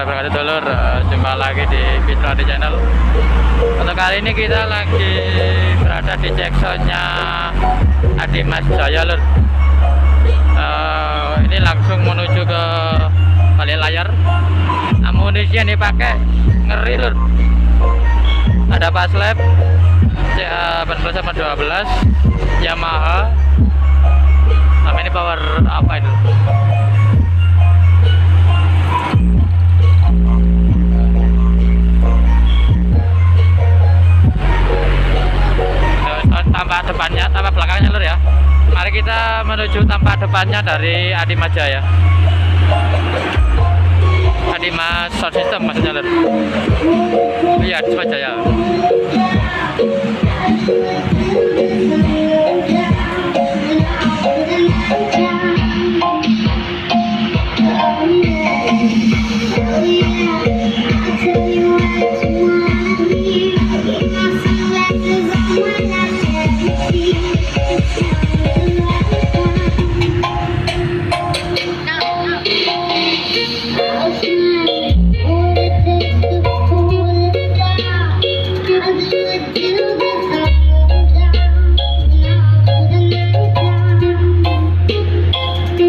warahmatullahi wabarakatuh, dulur. Jumpa lagi di Fitroh di channel. Untuk kali ini kita lagi berada di checksoundnya Adimas Jaya, lur. Ini langsung menuju ke balik layar. Amunisi yang dipakai ngeri, lur. Ada pas lab 18 sama 12 Yamaha. Sama ini power apa itu? Tampak depannya, tampak belakangnya, lur ya. Mari kita menuju tampak depannya dari Adimas Jaya. Adimas Sound System maksudnya, lur. Iya, Adimas Jaya.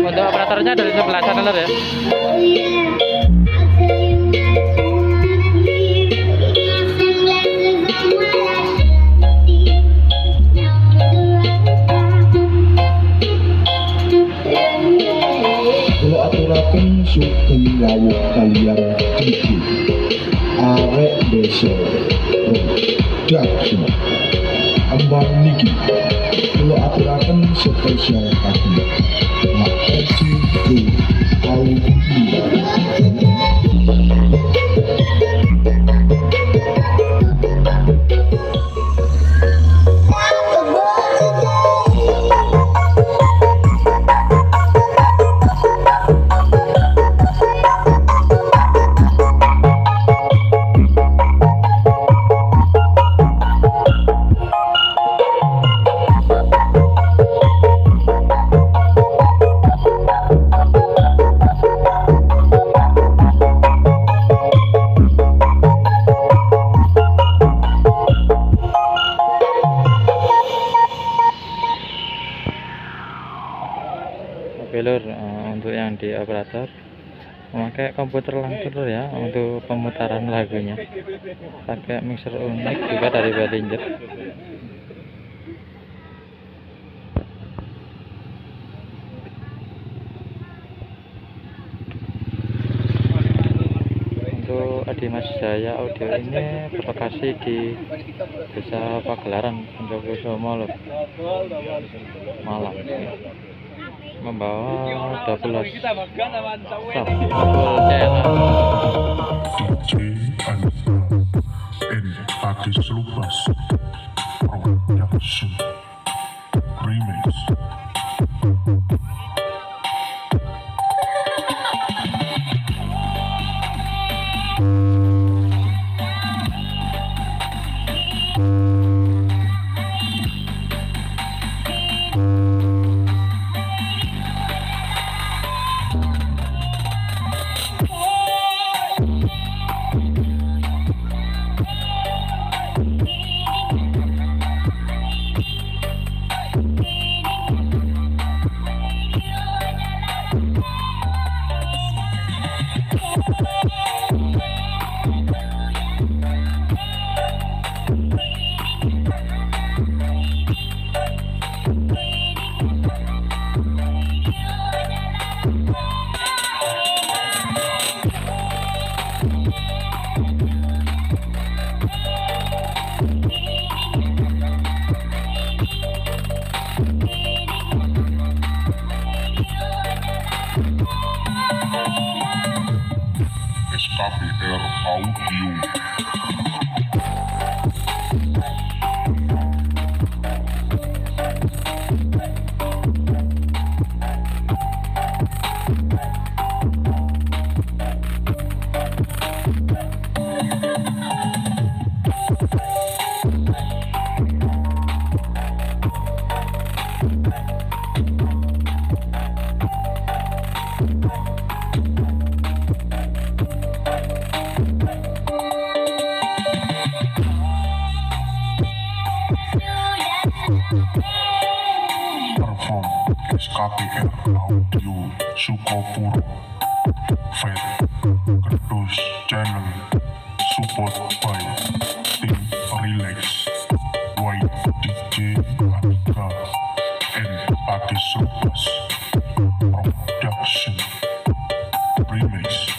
Untuk operatornya dari sebelah sana, lur ya. Kalau aturaken sugeng lawuh kaliyan iki arek desa Poncokusumo ambang niki kalau aturaken spesial kaki makasih ku Lur, untuk yang di operator memakai komputer langsung, lur ya, untuk pemutaran lagunya pakai mixer unik juga dari Bollinger. Untuk Adimas Jaya audio ini berlokasi di Desa Pagelaran, Poncokusumo, lur, Malang. Membawa 12 staff full channel. Remix. SPESIAL audio. KPR Audio Sukopuro Fed Kerdus Channel Support by Tim Relax White DJ Anika and Pakis Rubas Production Remix.